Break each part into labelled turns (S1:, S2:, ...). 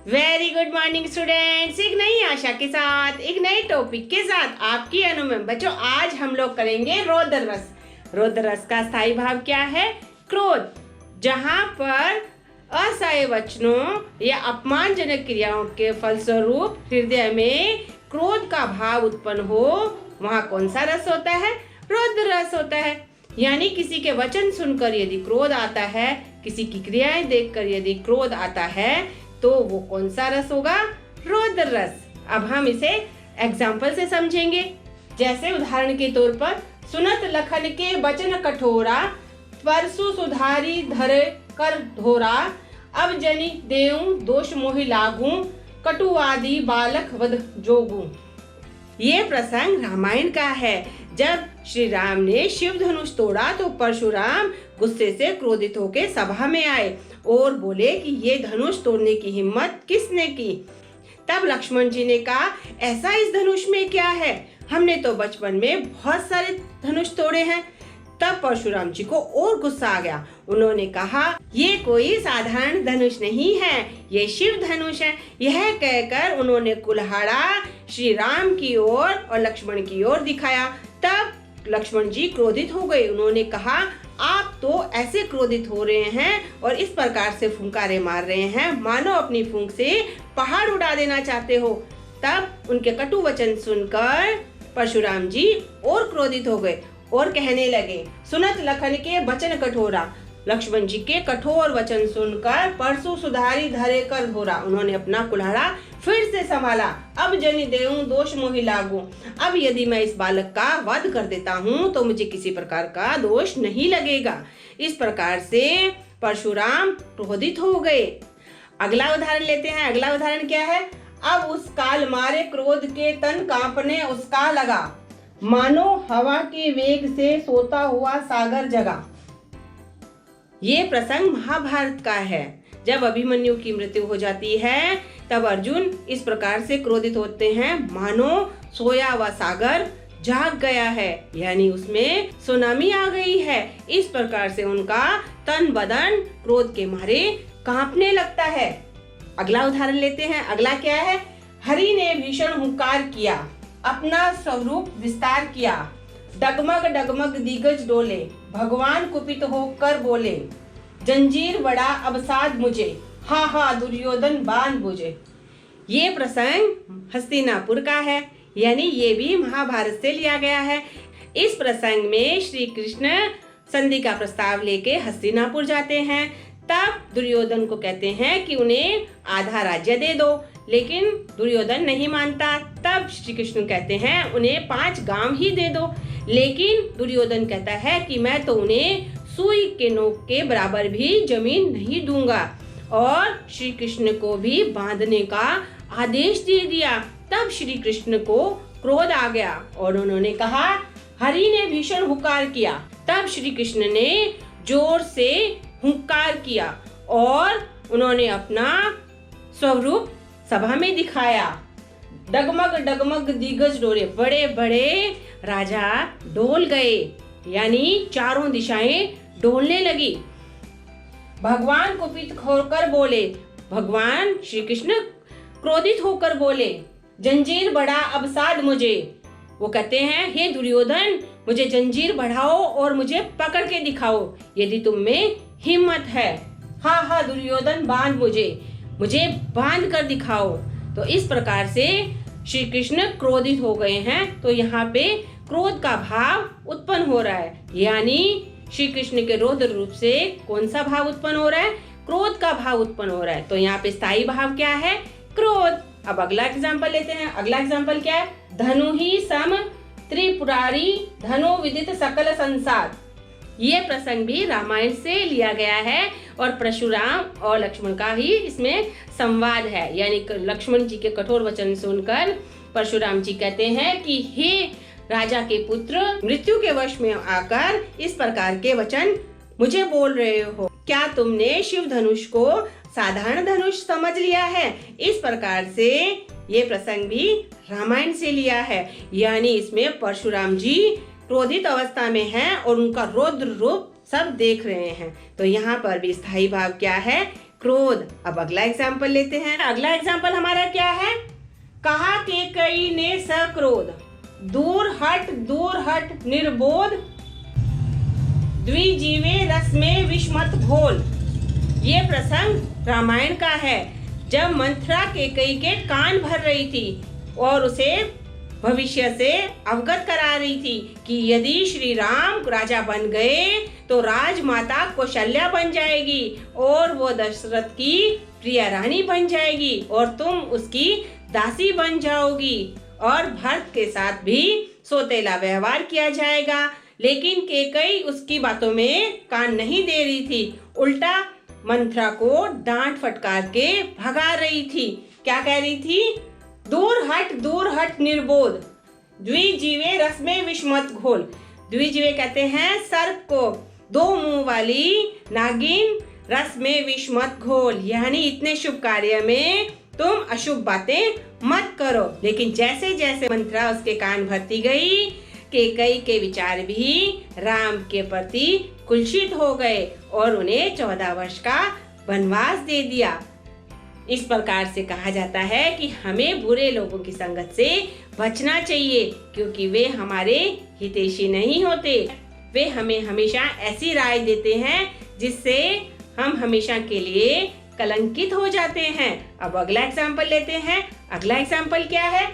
S1: Very good morning students. एक नई आशा के साथ एक नए टॉपिक के साथ आपकी अनु मैम। बच्चों, आज हम लोग करेंगे रौद्र रस। रौद्र रस का स्थायी भाव क्या है? क्रोध। जहां पर असह्य वचनों या अपमानजनक क्रियाओं के फलस्वरूप हृदय में क्रोध का भाव उत्पन्न हो, वहां कौन सा रस होता है? रौद्र रस होता है। यानी किसी के वचन सुनकर यदि क्रोध आता है, किसी की क्रियाएं देखकर यदि क्रोध आता है, तो वो कौन सा रस होगा? रौद्र रस। अब हम इसे एग्जाम्पल से समझेंगे। जैसे उदाहरण के तौर पर, सुनत लखन के बचन कठोरा, परसु सुधारी धरे कर धोरा, अब जनि देऊं दोष मोहि लागू, कटुवादी बालक वध जोगू। ये प्रसंग रामायण का है। जब श्री राम ने शिव धनुष तोड़ा तो परशुराम गुस्से से क्रोधित होकर सभा में आए और बोले कि ये धनुष तोड़ने की हिम्मत किसने की? तब लक्ष्मण जी ने कहा, ऐसा इस धनुष में क्या है? हमने तो बचपन में बहुत सारे धनुष तोड़े हैं। तब परशुराम जी को और गुस्सा आ गया। उन्होंने कहा, ये कोई साधारण धनुष नहीं है, ये शिव धनुष है। यह कहकर उन्होंने कुल्हाड़ा श्री राम की ओर और लक्ष्मण की ओर दिखाया। तब लक्ष्मण जी क्रोधित हो गए। उन्होंने कहा, आप तो ऐसे क्रोधित हो रहे हैं और इस प्रकार से फुंकारे मार रहे हैं मानो अपनी फूंक से पहाड़ उड़ा देना चाहते हो। तब उनके कटु वचन सुनकर परशुराम जी और क्रोधित हो गए और कहने लगे, सुनत लखन के बचन कठोरा। लक्ष्मण जी के कठोर वचन सुनकर परसु सुधारी धरे कर धोरा। उन्होंने अपना कुल्हाड़ा फिर से संभाला। अब जनि देऊं दोष मोहि लागू। अब यदि मैं इस बालक का वध कर देता हूँ तो मुझे किसी प्रकार का दोष नहीं लगेगा। इस प्रकार से परशुराम क्रोधित हो गए। अगला उदाहरण लेते हैं। अगला उदाहरण क्या है? अब उस काल मारे क्रोध के तन कांपने उसका लगा, मानो हवा के वेग से सोता हुआ सागर जगा। ये प्रसंग महाभारत का है। जब अभिमन्यु की मृत्यु हो जाती है तब अर्जुन इस प्रकार से क्रोधित होते हैं मानो सोया हुआ सागर जाग गया है, यानी उसमें सुनामी आ गई है। इस प्रकार से उनका तन बदन क्रोध के मारे कांपने लगता है। अगला उदाहरण लेते हैं। अगला क्या है? हरि ने भीषण हुंकार किया, अपना स्वरूप विस्तार किया, डगमग डगमग दिग्गज डोले, भगवान कुपित होकर बोले, जंजीर बड़ा अवसाद मुझे, हा हा दुर्योधन बांध बुझे। ये प्रसंग हस्तिनापुर का है, यानी ये भी महाभारत से लिया गया है। इस प्रसंग में श्री कृष्ण संधि का प्रस्ताव लेके हस्तिनापुर जाते हैं। तब दुर्योधन को कहते हैं कि उन्हें आधा राज्य दे दो, लेकिन दुर्योधन नहीं मानता। तब श्री कृष्ण कहते हैं उन्हें 5 गांव ही दे दो, लेकिन दुर्योधन कहता है कि मैं तो उन्हें सुई के नोक के बराबर भी जमीन नहीं दूंगा, और श्री कृष्ण को भी बांधने का आदेश दे दिया। तब श्री कृष्ण को क्रोध आ गया और उन्होंने कहा, हरि ने भीषण हुंकार किया। तब श्री कृष्ण ने जोर से हुंकार किया और उन्होंने अपना स्वरूप सभा में दिखाया। डगमग डगमग दिग्गज डोले, बड़े बड़े राजा डोल गए, यानी चारों दिशाएं डोलने लगी। भगवान कुपित होकर बोले, भगवान श्री कृष्ण क्रोधित होकर बोले, जंजीर बढ़ा अवसाद मुझे। वो कहते हैं, हे दुर्योधन, मुझे जंजीर बढ़ाओ और मुझे पकड़ के दिखाओ यदि तुम में हिम्मत है। हा हा दुर्योधन बांध मुझे बांध कर दिखाओ। तो इस प्रकार से श्री कृष्ण क्रोधित हो गए हैं। तो यहाँ पे क्रोध का भाव उत्पन्न हो रहा है, यानी श्री कृष्ण के रौद्र रूप से कौन सा भाव उत्पन्न हो रहा है? क्रोध का भाव उत्पन्न हो रहा है। तो यहाँ पे स्थायी भाव क्या है? क्रोध। अब अगला एग्जाम्पल लेते हैं। अगला एग्जाम्पल क्या है? धनु ही सम त्रिपुरारी, धनु विदित सकल संसार। ये प्रसंग भी रामायण से लिया गया है और परशुराम और लक्ष्मण का ही इसमें संवाद है। यानी लक्ष्मण जी के कठोर वचन सुनकर परशुराम जी कहते हैं कि हे राजा के पुत्र, मृत्यु के वश में आकर इस प्रकार के वचन मुझे बोल रहे हो। क्या तुमने शिव धनुष को साधारण धनुष समझ लिया है? इस प्रकार से ये प्रसंग भी रामायण से लिया है, यानी इसमें परशुराम जी क्रोधित अवस्था में हैं और उनका रौद्र रूप सब देख रहे हैं। तो यहाँ पर भी स्थायी भाव क्या है? क्रोध। अब अगला एग्जाम्पल लेते हैं। अगला एग्जाम्पल हमारा क्या है? कहा कैकेयी ने सक्रोध, दूर हट निर्बोध, द्विजीवे रस में विष मत घोल। ये प्रसंग रामायण का है, जब मंथरा कैकेयी के कान भर रही थी और उसे भविष्य से अवगत करा रही थी कि यदि श्री राम राजा बन गए तो राजमाता कौशल्या बन जाएगी और वो दशरथ की प्रिय रानी बन जाएगी और तुम उसकी दासी बन जाओगी और भरत के साथ भी सौतेला व्यवहार किया जाएगा। लेकिन कैकेयी उसकी बातों में कान नहीं दे रही थी, उल्टा मंथरा को डांट फटकार के भगा रही थी। क्या कह रही थी? दूर हट निर्बोध, द्विजीवे रस में विष मत घोल। द्विजीवे कहते हैं सर्प को, दो मुंह वाली नागिन, रस में विष मत घोल, यानी इतने शुभ कार्य में तुम अशुभ बातें मत करो। लेकिन जैसे जैसे मंथरा उसके कान भरती गई, कैकेयी के विचार भी राम के प्रति कुलसित हो गए और उन्हें 14 वर्ष का वनवास दे दिया। इस प्रकार से कहा जाता है कि हमें बुरे लोगों की संगत से बचना चाहिए, क्योंकि वे हमारे हितैषी नहीं होते। वे हमें हमेशा ऐसी राय देते हैं जिससे हम हमेशा के लिए कलंकित हो जाते हैं। अब अगला एग्जाम्पल लेते हैं। अगला एग्जाम्पल क्या है?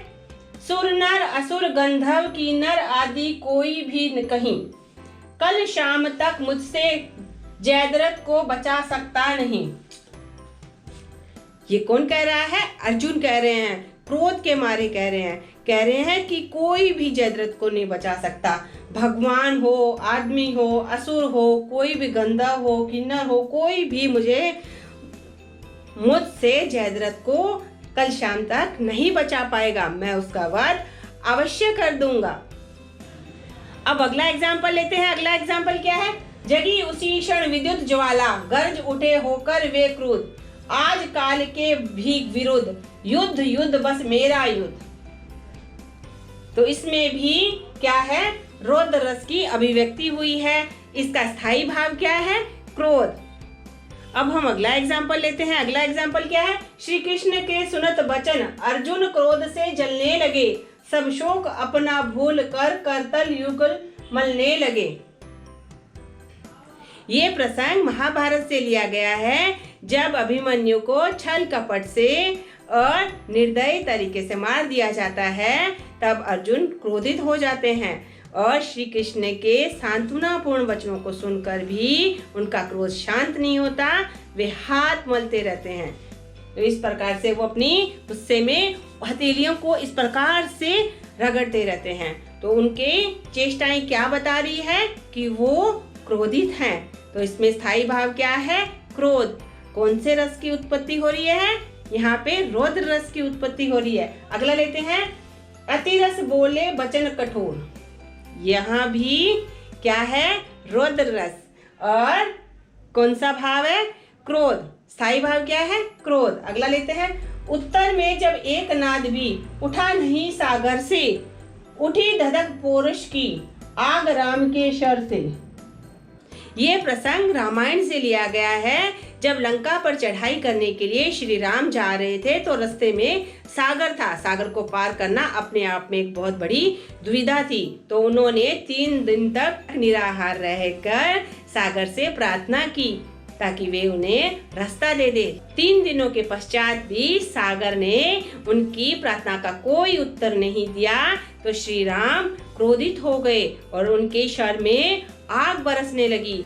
S1: सुर नर असुर गंधर्व किन्नर आदि कोई भी कहीं, कल शाम तक मुझसे जयद्रथ को बचा सकता नहीं। ये कौन कह रहा है? अर्जुन कह रहे हैं, क्रोध के मारे कह रहे हैं कि कोई भी जयद्रथ को नहीं बचा सकता। भगवान हो, आदमी हो, असुर हो, कोई भी गंधर्व हो, किन्नर हो, कोई भी मुझसे जयद्रथ को कल शाम तक नहीं बचा पाएगा। मैं उसका वध अवश्य कर दूंगा। अब अगला एग्जाम्पल लेते हैं। अगला एग्जाम्पल क्या है? जगी उसी क्षण विद्युत ज्वाला, गर्ज उठे होकर वे क्रोध, आज काल के भी विरुद्ध, युद्ध बस मेरा युद्ध। तो इसमें भी क्या है? रौद्र रस की अभिव्यक्ति हुई है। इसका स्थायी भाव क्या है? क्रोध। अब हम अगला एग्जाम्पल लेते हैं। अगला एग्जाम्पल क्या है? श्री कृष्ण के सुनत बचन, अर्जुन क्रोध से जलने लगे, सब शोक अपना भूल कर करतल युगल मलने लगे। ये प्रसंग महाभारत से लिया गया है, जब अभिमन्यु को छल कपट से और निर्दयी तरीके से मार दिया जाता है, तब अर्जुन क्रोधित हो जाते हैं और श्री कृष्ण के सांत्वनापूर्ण वचनों को सुनकर भी उनका क्रोध शांत नहीं होता, वे हाथ मलते रहते हैं। तो इस प्रकार से वो अपनी गुस्से में हथेलियों को इस प्रकार से रगड़ते रहते हैं। तो उनके चेष्टाएं क्या बता रही है? कि वो क्रोधित हैं। तो इसमें स्थायी भाव क्या है? क्रोध। कौन से रस की उत्पत्ति हो रही है? यहाँ पे रौद्र रस की उत्पत्ति हो रही है। अगला लेते हैं। अति रस बोले वचन कठोर, यहाँ भी क्या है? रौद्र रस। और कौन सा भाव है? क्रोध। स्थायी भाव क्या है? क्रोध। अगला लेते हैं। उत्तर में जब एक नाद भी उठा नहीं सागर से, उठी धधक पौरुष की आग राम के शर से। ये प्रसंग रामायण से लिया गया है। जब लंका पर चढ़ाई करने के लिए श्री राम जा रहे थे तो रास्ते में सागर था। सागर को पार करना अपने आप में एक बहुत बड़ी दुविधा थी। तो उन्होंने 3 दिन तक निराहार रहकर सागर से प्रार्थना की ताकि वे उन्हें रास्ता दे दे। 3 दिनों के पश्चात भी सागर ने उनकी प्रार्थना का कोई उत्तर नहीं दिया तो श्री राम क्रोधित हो गए और उनके शर में आग बरसने लगी।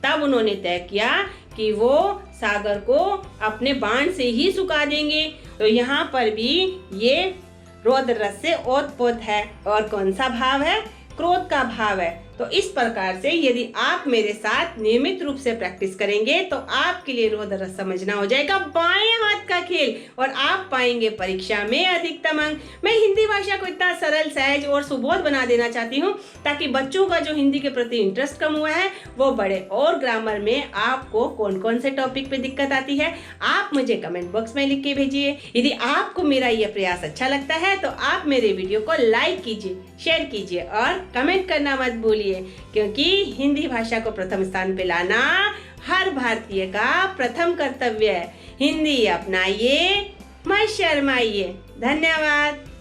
S1: तब उन्होंने तय किया कि वो सागर को अपने बाण से ही सुखा देंगे। तो यहाँ पर भी ये रौद्र रस से ओतप्रोत है। और कौन सा भाव है? क्रोध का भाव है। तो इस प्रकार से यदि आप मेरे साथ नियमित रूप से प्रैक्टिस करेंगे तो आपके लिए रौद्र रस समझना हो जाएगा बाएं हाथ का खेल और आप पाएंगे परीक्षा में अधिकतम अंक। मैं हिंदी भाषा को इतना सरल, सहज और सुबोध बना देना चाहती हूँ ताकि बच्चों का जो हिंदी के प्रति इंटरेस्ट कम हुआ है वो बढ़े। और ग्रामर में आपको कौन कौन से टॉपिक पे दिक्कत आती है आप मुझे कमेंट बॉक्स में लिख के भेजिए। यदि आपको मेरा ये प्रयास अच्छा लगता है तो आप मेरे वीडियो को लाइक कीजिए, शेयर कीजिए और कमेंट करना मत भूलिए, क्योंकि हिंदी भाषा को प्रथम स्थान पे लाना हर भारतीय का प्रथम कर्तव्य है। हिंदी अपनाइए, मत शर्माइए। धन्यवाद।